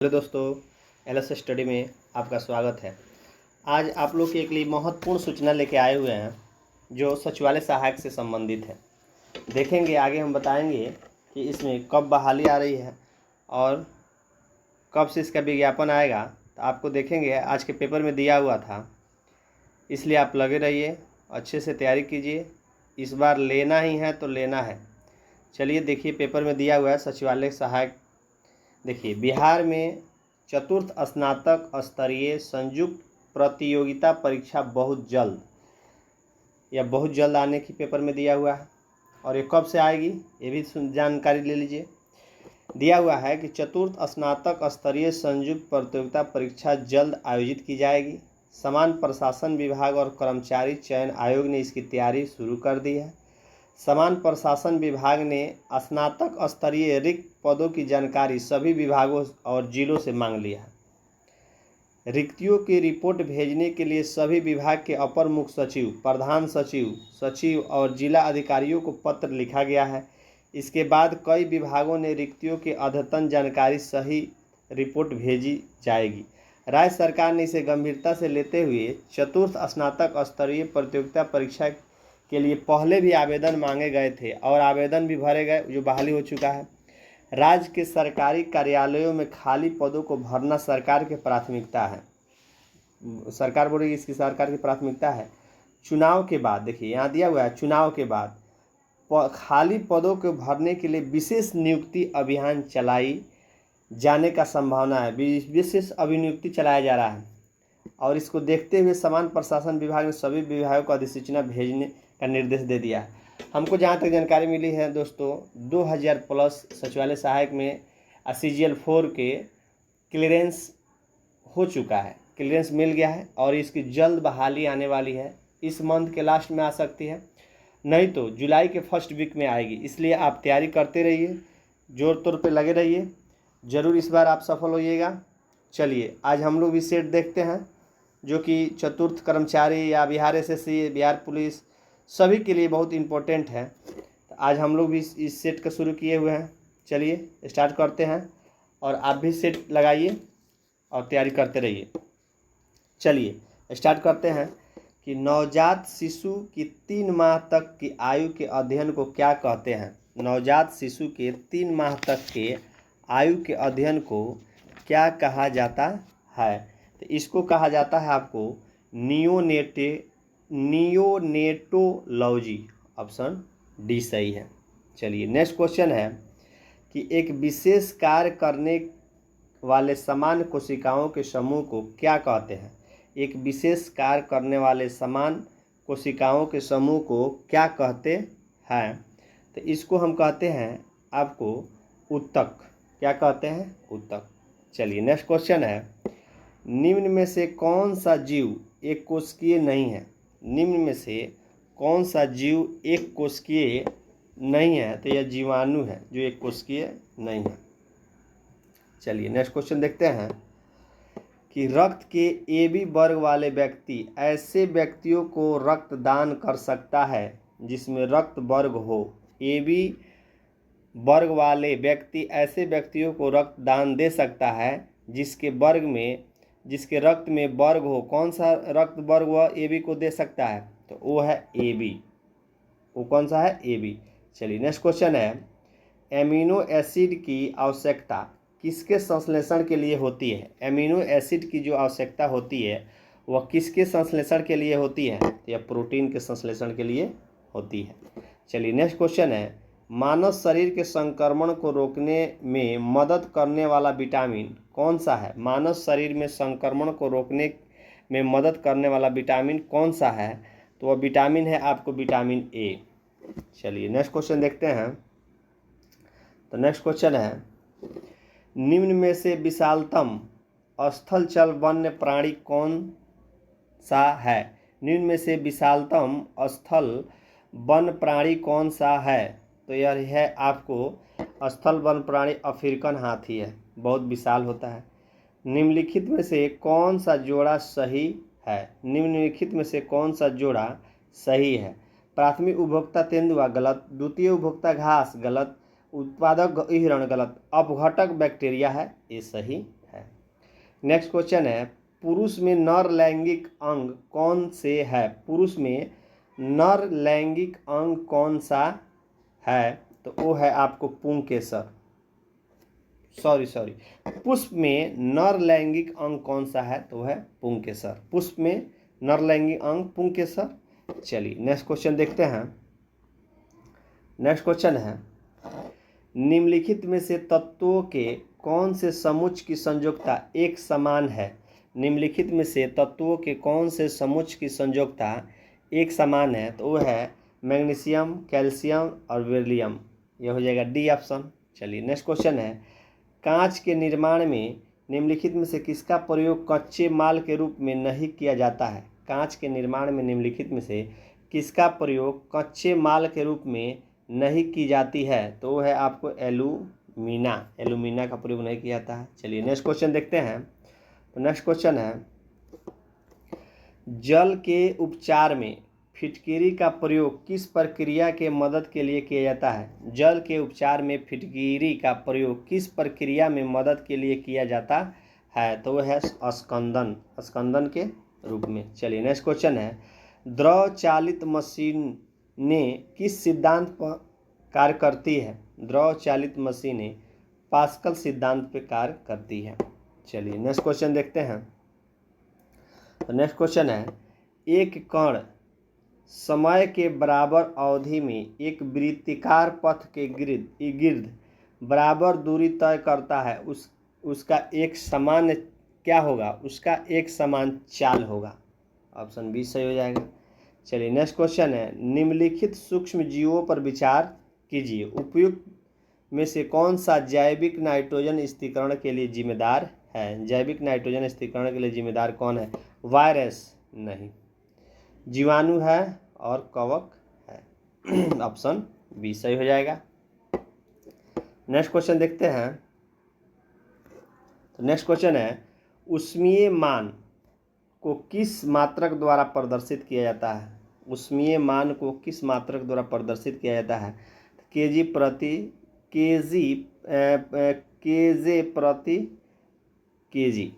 Hello दोस्तों, LS study में आपका स्वागत है। आज आप लोग के लिए महत्वपूर्ण सूचना लेके आए हुए हैं जो सचिवालय सहायक से संबंधित है। देखेंगे आगे हम बताएंगे कि इसमें कब बहाली आ रही है और कब से इसका विज्ञापन आएगा। तो आपको देखेंगे आज के पेपर में दिया हुआ था, इसलिए आप लगे रहिए, अच्छे से तैयारी कीजिए। इस बार लेना ही है तो लेना है। चलिए देखिए, पेपर में दिया हुआ है सचिवालय सहायक। देखिए, बिहार में चतुर्थ स्नातक स्तरीय संयुक्त प्रतियोगिता परीक्षा बहुत जल्द आने की पेपर में दिया हुआ है। और ये कब से आएगी ये भी जानकारी ले लीजिए। दिया हुआ है कि चतुर्थ स्नातक स्तरीय संयुक्त प्रतियोगिता परीक्षा जल्द आयोजित की जाएगी। समान प्रशासन विभाग और कर्मचारी चयन आयोग ने इसकी तैयारी शुरू कर दी है। समान प्रशासन विभाग ने स्नातक स्तरीय रिक्त पदों की जानकारी सभी विभागों और जिलों से मांग लिया है। रिक्तियों की रिपोर्ट भेजने के लिए सभी विभाग के अपर मुख्य सचिव, प्रधान सचिव, सचिव और जिला अधिकारियों को पत्र लिखा गया है। इसके बाद कई विभागों ने रिक्तियों की अद्यतन जानकारी सही रिपोर्ट भेजी जाएगी। राज्य सरकार ने इसे गंभीरता से लेते हुए चतुर्थ स्नातक स्तरीय प्रतियोगिता परीक्षा के लिए पहले भी आवेदन मांगे गए थे और आवेदन भी भरे गए, जो बहाली हो चुका है। राज्य के सरकारी कार्यालयों में खाली पदों को भरना सरकार की प्राथमिकता है। सरकार बोल रही है इसकी सरकार की प्राथमिकता है। चुनाव के बाद, देखिए यहाँ दिया हुआ है, चुनाव के बाद खाली पदों को भरने के लिए विशेष नियुक्ति अभियान चलाई जाने का संभावना है। विशेष अभिनियुक्ति चलाया जा रहा है और इसको देखते हुए समान प्रशासन विभाग ने सभी विभागों को अधिसूचना भेजने का निर्देश दे दिया है। हमको जहाँ तक जानकारी मिली है दोस्तों, 2000 प्लस सचिवालय सहायक में CGL 4 के क्लियरेंस हो चुका है, क्लियरेंस मिल गया है और इसकी जल्द बहाली आने वाली है। इस मंथ के लास्ट में आ सकती है, नहीं तो जुलाई के फर्स्ट वीक में आएगी। इसलिए आप तैयारी करते रहिए, जोर तौर पे लगे रहिए, ज़रूर इस बार आप सफल होइएगा। चलिए आज हम लोग भी सेट देखते हैं जो कि चतुर्थ कर्मचारी या बिहार SSC, बिहार पुलिस सभी के लिए बहुत इम्पोर्टेंट है। तो आज हम लोग भी इस सेट का शुरू किए हुए हैं। चलिए स्टार्ट करते हैं और आप भी सेट लगाइए और तैयारी करते रहिए। चलिए स्टार्ट करते हैं कि नवजात शिशु की 3 माह तक की आयु के अध्ययन को क्या कहते हैं। नवजात शिशु के 3 माह तक के आयु के अध्ययन को क्या कहा जाता है? तो इसको कहा जाता है आपको नियोनेटोलॉजी। ऑप्शन डी सही है। चलिए नेक्स्ट क्वेश्चन है कि एक विशेष कार्य करने वाले समान कोशिकाओं के समूह को क्या कहते हैं? एक विशेष कार्य करने वाले समान कोशिकाओं के समूह को क्या कहते हैं? तो इसको हम कहते हैं आपको ऊतक। क्या कहते हैं? ऊतक। चलिए नेक्स्ट क्वेश्चन है, निम्न में से कौन सा जीव एक कोशिकीय नहीं है? निम्न में से कौन सा जीव एक कोशिकीय नहीं है? तो यह जीवाणु है जो एक कोशिकीय नहीं है। चलिए नेक्स्ट क्वेश्चन देखते हैं कि रक्त के AB वर्ग वाले व्यक्ति ऐसे व्यक्तियों को रक्तदान कर सकता है जिसमें रक्त वर्ग हो। AB वर्ग वाले व्यक्ति ऐसे व्यक्तियों को रक्तदान दे सकता है जिसके रक्त में वर्ग हो। कौन सा रक्त वर्ग वह AB को दे सकता है? तो वो है AB। वो कौन सा है? AB। चलिए नेक्स्ट क्वेश्चन है, एमिनो एसिड की आवश्यकता किसके संश्लेषण के लिए होती है? एमिनो एसिड की जो आवश्यकता होती है वह किसके संश्लेषण के लिए होती है? तो यह प्रोटीन के संश्लेषण के लिए होती है। चलिए नेक्स्ट क्वेश्चन है, मानव शरीर के संक्रमण को रोकने में मदद करने वाला विटामिन कौन सा है? मानव शरीर में संक्रमण को रोकने में मदद करने वाला विटामिन कौन सा है? तो वह विटामिन है आपको विटामिन A। चलिए नेक्स्ट क्वेश्चन देखते हैं। तो नेक्स्ट क्वेश्चन है, निम्न में से विशालतम स्थलचल वन्य प्राणी कौन सा है? निम्न में से विशालतम स्थल वन प्राणी कौन सा है? तो यह है आपको स्थल वन प्राणी अफ्रीकन हाथी है, बहुत विशाल होता है। निम्नलिखित में से कौन सा जोड़ा सही है? निम्नलिखित में से कौन सा जोड़ा सही है? प्राथमिक उपभोक्ता तेंदुआ गलत, द्वितीय उपभोक्ता घास गलत, उत्पादक हिरण गलत, अपघटक बैक्टीरिया है, ये सही है। नेक्स्ट क्वेश्चन है, पुरुष में नर लैंगिक अंग कौन से है? पुरुष में नर लैंगिक अंग कौन सा है? तो वो है आपको पुंकेसर। सॉरी, पुष्प में नर लैंगिक अंग कौन सा है? तो है पुंकेसर। पुष्प में नर लैंगिक अंग पुंकेसर। चलिए नेक्स्ट क्वेश्चन देखते हैं। नेक्स्ट क्वेश्चन है, निम्नलिखित में से तत्वों के कौन से समुच्चय की संयोजकता एक समान है? निम्नलिखित में से तत्वों के कौन से समुच्चय की संयोजकता एक समान है? तो वो है मैग्नीशियम, कैल्शियम और बेरिलियम। यह हो जाएगा डी ऑप्शन। चलिए नेक्स्ट क्वेश्चन है, कांच के निर्माण में निम्नलिखित में से किसका प्रयोग कच्चे माल के रूप में नहीं किया जाता है? कांच के निर्माण में निम्नलिखित में से किसका प्रयोग कच्चे माल के रूप में नहीं की जाती है? तो वो है आपको एल्यूमिना। एल्यूमिना का प्रयोग नहीं किया जाता है। चलिए नेक्स्ट क्वेश्चन देखते हैं। तो नेक्स्ट क्वेश्चन है, जल के उपचार में फिटकिरी का प्रयोग किस प्रक्रिया के मदद के लिए किया जाता है? जल के उपचार में फिटकिरी का प्रयोग किस प्रक्रिया में मदद के लिए किया जाता है? तो वह है स्कंदन के रूप में। चलिए नेक्स्ट क्वेश्चन है, द्रव चालित मशीनें किस सिद्धांत पर कार्य करती है? द्रव चालित मशीनें पास्कल सिद्धांत पर कार्य करती है। चलिए नेक्स्ट क्वेश्चन देखते हैं। तो नेक्स्ट क्वेश्चन है, एक कण समय के बराबर अवधि में एक वृत्तिकार पथ के गिर्द बराबर दूरी तय करता है, उसका एक समान क्या होगा? उसका एक समान चाल होगा। ऑप्शन बी सही हो जाएगा। चलिए नेक्स्ट क्वेश्चन है, निम्नलिखित सूक्ष्म जीवों पर विचार कीजिए। उपयुक्त में से कौन सा जैविक नाइट्रोजन स्थिरीकरण के लिए जिम्मेदार है? जैविक नाइट्रोजन स्थिरीकरण के लिए जिम्मेदार कौन है? वायरस नहीं, जीवाणु है और कवक है। ऑप्शन बी सही हो जाएगा। नेक्स्ट क्वेश्चन देखते हैं। तो नेक्स्ट क्वेश्चन है, ऊष्मीय मान को किस मात्रक द्वारा प्रदर्शित किया जाता है? ऊष्मीय मान को किस मात्रक द्वारा प्रदर्शित किया जाता है? केजी प्रति केजी।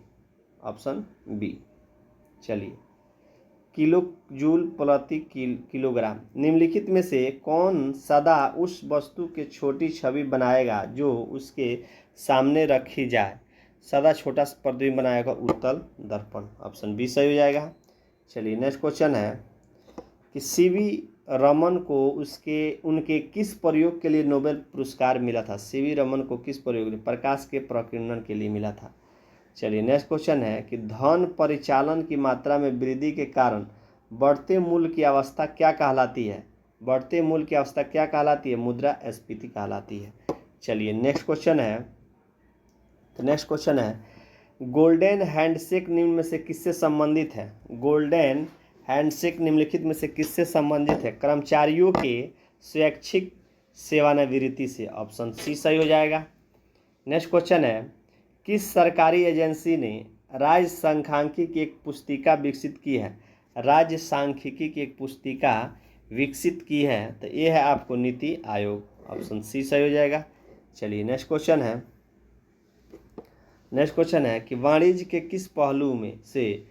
Option B. चलिए, किलो जूल प्रति किलोग्राम। निम्नलिखित में से कौन सदा उस वस्तु की छोटी छवि बनाएगा जो उसके सामने रखी जाए? सदा छोटा प्रतिबिंब बनाएगा उत्तल दर्पण। ऑप्शन बी सही हो जाएगा। चलिए नेक्स्ट क्वेश्चन है कि सीवी रमन को उनके किस प्रयोग के लिए नोबेल पुरस्कार मिला था? सीवी रमन को किस प्रयोग? प्रकाश के प्रकीर्णन के लिए मिला था। चलिए नेक्स्ट क्वेश्चन है कि धन परिचालन की मात्रा में वृद्धि के कारण बढ़ते मूल्य की अवस्था क्या कहलाती है? बढ़ते मूल्य की अवस्था क्या कहलाती है? मुद्रास्फीति कहलाती है। चलिए नेक्स्ट क्वेश्चन है। तो नेक्स्ट क्वेश्चन है, गोल्डन हैंडशेक निम्न में से किससे संबंधित है? गोल्डन हैंडशेक निम्नलिखित में से किससे संबंधित है? कर्मचारियों के स्वैच्छिक सेवानिवृत्ति से। ऑप्शन सी सही हो जाएगा। नेक्स्ट क्वेश्चन है, किस सरकारी एजेंसी ने राज्य सांख्यिकी की एक पुस्तिका विकसित की है? राज्य सांख्यिकी की एक पुस्तिका विकसित की है, तो ये है आपको नीति आयोग। ऑप्शन सी सही हो जाएगा। चलिए नेक्स्ट क्वेश्चन है। नेक्स्ट क्वेश्चन है कि वाणिज्य के किस पहलू में से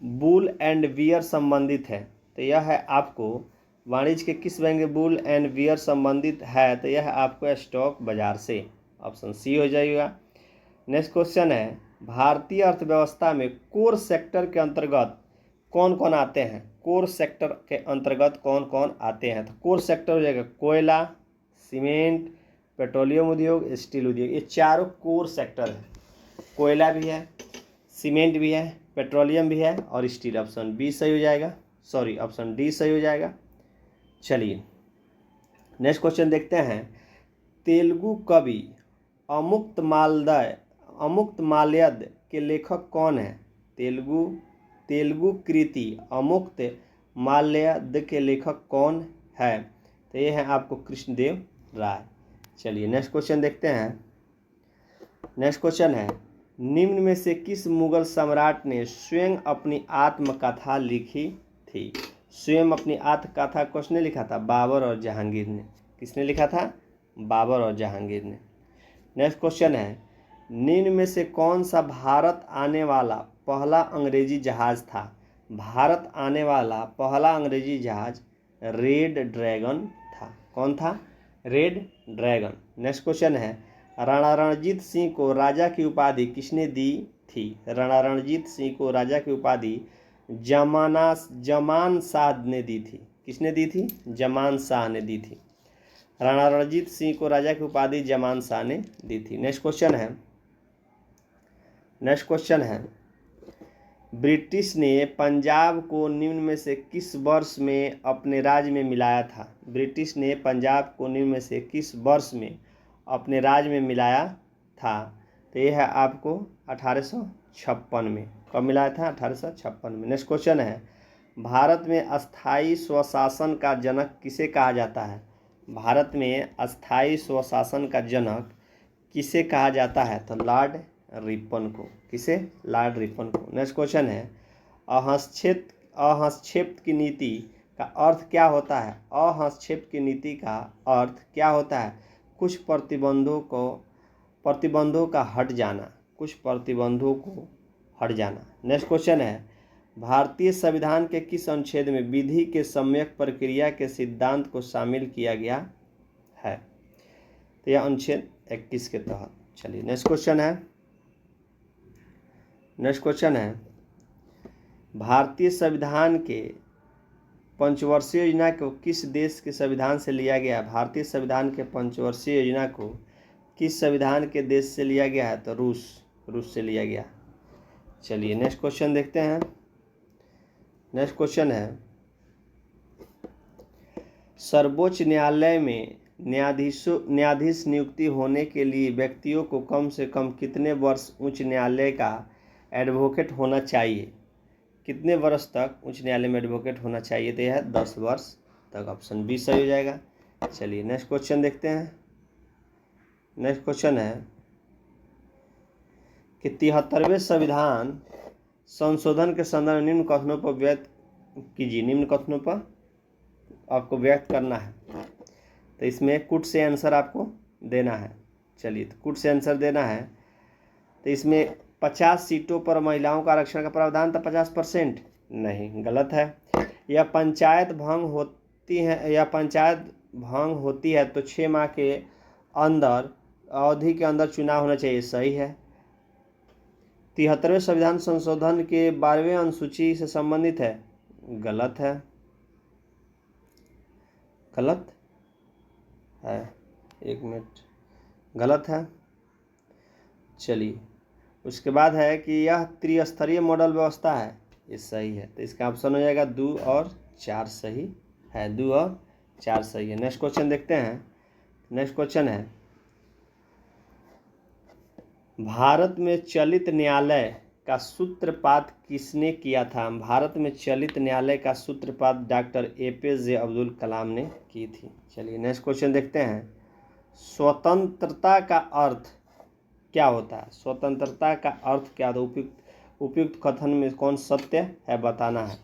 बुल एंड बियर संबंधित है? तो यह है आपको वाणिज्य के किस बैंक में बुल एंड बियर संबंधित है? तो यह है आपको स्टॉक बाजार से। ऑप्शन सी हो जाएगा। नेक्स्ट क्वेश्चन है, भारतीय अर्थव्यवस्था में कोर सेक्टर के अंतर्गत कौन कौन आते हैं? कोर सेक्टर के अंतर्गत कौन कौन आते हैं? तो कोर सेक्टर हो जाएगा कोयला, सीमेंट, पेट्रोलियम उद्योग, स्टील उद्योग। ये चारों कोर सेक्टर है। कोयला भी है, सीमेंट भी है, पेट्रोलियम भी है और स्टील। ऑप्शन बी सही हो जाएगा। ऑप्शन डी सही हो जाएगा। चलिए नेक्स्ट क्वेश्चन देखते हैं। तेलुगु कवि अमुक्त माल्यद के लेखक कौन है? तेलुगु कृति अमुक्त माल्यद के लेखक कौन है? तो ये है आपको कृष्णदेव राय। चलिए नेक्स्ट क्वेश्चन देखते हैं। नेक्स्ट क्वेश्चन है, निम्न में से किस मुगल सम्राट ने स्वयं अपनी आत्मकथा लिखी थी? स्वयं अपनी आत्मकथा किसने लिखा था? बाबर और जहांगीर ने। किसने लिखा था? बाबर और जहांगीर ने। नेक्स्ट क्वेश्चन है, निम्न में से कौन सा भारत आने वाला पहला अंग्रेजी जहाज था? भारत आने वाला पहला अंग्रेजी जहाज रेड ड्रैगन था। कौन था? Red dragon. नेक्स्ट क्वेश्चन है, राणा रणजीत सिंह को राजा की उपाधि किसने दी थी? राणा रणजीत सिंह को राजा की उपाधि जमान शाह ने दी थी। किसने दी थी? जमान शाह ने दी थी। राणा रणजीत सिंह को राजा की उपाधि जमान शाह ने दी थी। नेक्स्ट क्वेश्चन है, ब्रिटिश ने पंजाब को निम्न में से किस वर्ष में अपने राज्य में मिलाया था? ब्रिटिश ने पंजाब को निम्न में से किस वर्ष में अपने राज्य में मिलाया था? तो ये है आपको 1856 में। कब मिलाया था? 1856 में। नेक्स्ट क्वेश्चन है, भारत में अस्थाई स्वशासन का जनक किसे कहा जाता है? भारत में अस्थाई स्वशासन का जनक किसे कहा जाता है? तो लॉर्ड रिपन को। किसे? लॉर्ड रिपन को। नेक्स्ट क्वेश्चन है, अहस्तक्षेप की नीति का अर्थ क्या होता है? अहस्तक्षेप की नीति का अर्थ क्या होता है? कुछ प्रतिबंधों का हट जाना। कुछ प्रतिबंधों को हट जाना। नेक्स्ट क्वेश्चन है, भारतीय संविधान के किस अनुच्छेद में विधि के सम्यक प्रक्रिया के सिद्धांत को शामिल किया गया है? तो यह अनुच्छेद 21 के तहत। चलिए नेक्स्ट क्वेश्चन है, भारतीय संविधान के पंचवर्षीय योजना को किस देश के संविधान से लिया गया? भारतीय संविधान के पंचवर्षीय योजना को किस संविधान के देश से लिया गया है? तो रूस से लिया गया। चलिए नेक्स्ट क्वेश्चन देखते हैं। नेक्स्ट क्वेश्चन है, सर्वोच्च न्यायालय में न्यायाधीश नियुक्ति होने के लिए व्यक्तियों को कम से कम कितने वर्ष उच्च न्यायालय का एडवोकेट होना चाहिए? कितने वर्ष तक उच्च न्यायालय में एडवोकेट होना चाहिए? तो यह है 10 वर्ष तक। ऑप्शन बी सही हो जाएगा। चलिए नेक्स्ट क्वेश्चन देखते हैं। नेक्स्ट क्वेश्चन है कि 73वें संविधान संशोधन के संदर्भ निम्न कथनों पर व्यक्त कीजिए। निम्न कथनों पर आपको व्यक्त करना है। तो इसमें कुट से आंसर आपको देना है। चलिए तो कुट से आंसर देना है। तो इसमें 50 सीटों पर महिलाओं का आरक्षण का प्रावधान था। 50% नहीं, गलत है। यह पंचायत भंग होती है तो 6 माह के अंदर अवधि के अंदर चुनाव होना चाहिए। सही है। 73वें संविधान संशोधन के 12वें अनुसूची से संबंधित है। गलत है। गलत है, एक मिनट, गलत है। चलिए उसके बाद है कि यह त्रिस्तरीय मॉडल व्यवस्था है। ये सही है। तो इसका ऑप्शन हो जाएगा 2 और 4 सही है। 2 और 4 सही है। नेक्स्ट क्वेश्चन देखते हैं। नेक्स्ट क्वेश्चन है, भारत में चलित न्यायालय का सूत्रपात किसने किया था? भारत में चलित न्यायालय का सूत्रपात डॉक्टर APJ अब्दुल कलाम ने की थी। चलिए नेक्स्ट क्वेश्चन देखते हैं। स्वतंत्रता का अर्थ क्या होता है? स्वतंत्रता का अर्थ क्या होता है? उपयुक्त कथन में कौन सत्य है बताना है।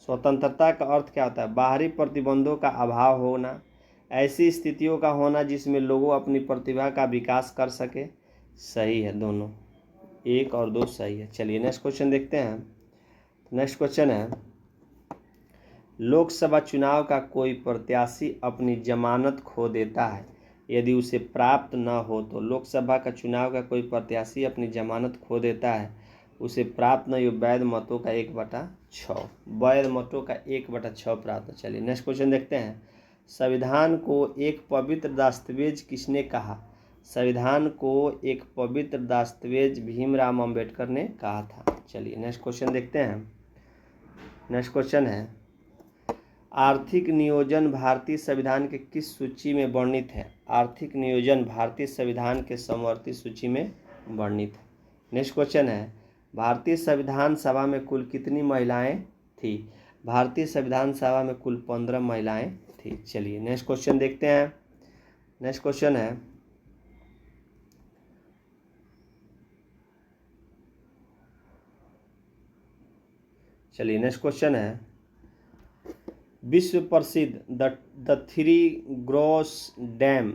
स्वतंत्रता का अर्थ क्या होता है? बाहरी प्रतिबंधों का अभाव होना, ऐसी स्थितियों का होना जिसमें लोग अपनी प्रतिभा का विकास कर सके। सही है, दोनों 1 और 2 सही है। चलिए नेक्स्ट क्वेश्चन देखते हैं। नेक्स्ट क्वेश्चन है, लोकसभा चुनाव का कोई प्रत्याशी अपनी जमानत खो देता है यदि उसे प्राप्त न हो तो। लोकसभा का चुनाव का कोई प्रत्याशी अपनी जमानत खो देता है, उसे प्राप्त न हो वैध मतों का 1/6। वैध मतों का 1/6 प्राप्त। चलिए नेक्स्ट क्वेश्चन देखते हैं। संविधान को एक पवित्र दस्तावेज किसने कहा? संविधान को एक पवित्र दस्तावेज भीमराव अंबेडकर ने कहा था। चलिए नेक्स्ट क्वेश्चन देखते हैं। नेक्स्ट क्वेश्चन है, आर्थिक नियोजन भारतीय संविधान के किस सूची में वर्णित है? आर्थिक नियोजन भारतीय संविधान के समवर्ती सूची में वर्णित है। नेक्स्ट क्वेश्चन है, भारतीय संविधान सभा में कुल कितनी महिलाएं थी? भारतीय संविधान सभा में कुल 15 महिलाएं थी। चलिए नेक्स्ट क्वेश्चन देखते हैं। नेक्स्ट क्वेश्चन है, चलिए नेक्स्ट क्वेश्चन है, विश्व प्रसिद्ध द थ्री ग्रोस डैम,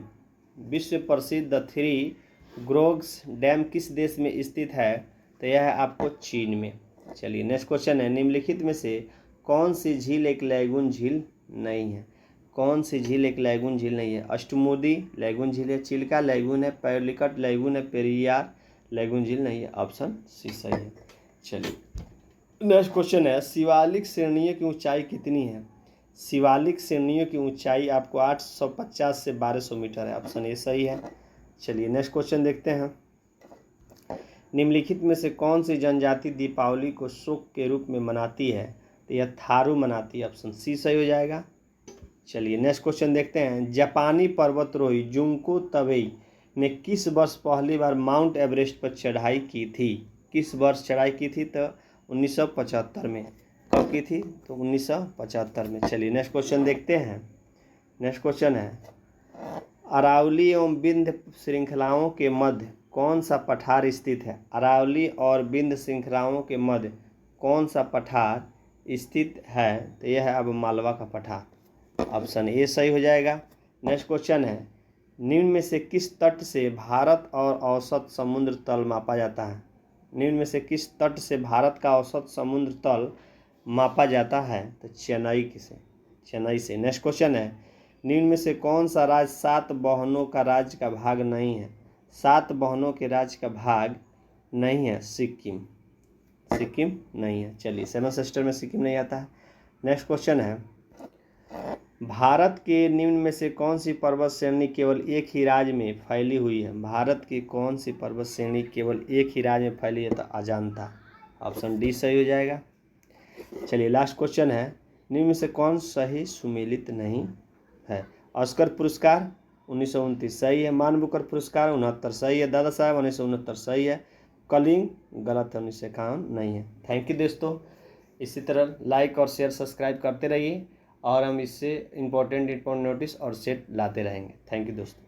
विश्व प्रसिद्ध द थ्री ग्रोग्स डैम किस देश में स्थित है? तो यह है आपको चीन में। चलिए नेक्स्ट क्वेश्चन है, निम्नलिखित में से कौन सी झील एक लैगून झील नहीं है? कौन सी झील एक लैगून झील नहीं है? अष्टमुदी लैगून झील है, चिल्का लैगून है, पैलिकट लैगून है, पेरियार लैगून झील नहीं है। ऑप्शन सी सही है। चलिए नेक्स्ट क्वेश्चन है, शिवालिक श्रेणियों की ऊंचाई कितनी है? शिवालिक श्रेणियों की ऊंचाई आपको 850 से 1200 मीटर है। ऑप्शन ए सही है। चलिए नेक्स्ट क्वेश्चन देखते हैं, निम्नलिखित में से कौन सी जनजाति दीपावली को शोक के रूप में मनाती है? तो यह थारू मनाती है। ऑप्शन सी सही हो जाएगा। चलिए नेक्स्ट क्वेश्चन देखते हैं, जापानी पर्वतारोही जुंको तबेई ने किस वर्ष पहली बार माउंट एवरेस्ट पर चढ़ाई की थी? किस वर्ष चढ़ाई की थी? तो 1975 में। कब की थी? तो 1975 में। चलिए नेक्स्ट क्वेश्चन देखते हैं, नेक्स्ट क्वेश्चन है, अरावली एवं विंध्य श्रृंखलाओं के मध्य कौन सा पठार स्थित है? अरावली और विंध्य श्रृंखलाओं के मध्य कौन सा पठार स्थित है? तो यह है अब मालवा का पठार। ऑप्शन ए सही हो जाएगा। नेक्स्ट क्वेश्चन है, निम्न में से किस तट से भारत और औसत समुद्र तल मापा जाता है? निम्न में से किस तट से भारत का औसत समुद्र तल मापा जाता है? तो चेन्नई से। नेक्स्ट क्वेश्चन है, निम्न में से कौन सा राज्य 7 बहनों का राज्य का भाग नहीं है? 7 बहनों के राज्य का भाग नहीं है। सिक्किम नहीं है। चलिए 7 सिस्टर में सिक्किम नहीं आता है। नेक्स्ट क्वेश्चन है, भारत के निम्न में से कौन सी पर्वत श्रेणी केवल एक ही राज्य में फैली हुई है? भारत की कौन सी पर्वत श्रेणी केवल एक ही राज्य में फैली है? तो अजंता। ऑप्शन डी सही हो जाएगा। चलिए लास्ट क्वेश्चन है, निम्न में से कौन सही सुमेलित नहीं है? ऑस्कर पुरस्कार 1929 सही है, मान बुकर पुरस्कार 69 सही है, दादा साहब 1969 सही है, कलिंग गलत है, 1951 नहीं है। थैंक यू दोस्तों, इसी तरह लाइक और शेयर सब्सक्राइब करते रहिए और हम इससे इंपॉर्टेंट नोटिस और सेट लाते रहेंगे। थैंक यू दोस्तों।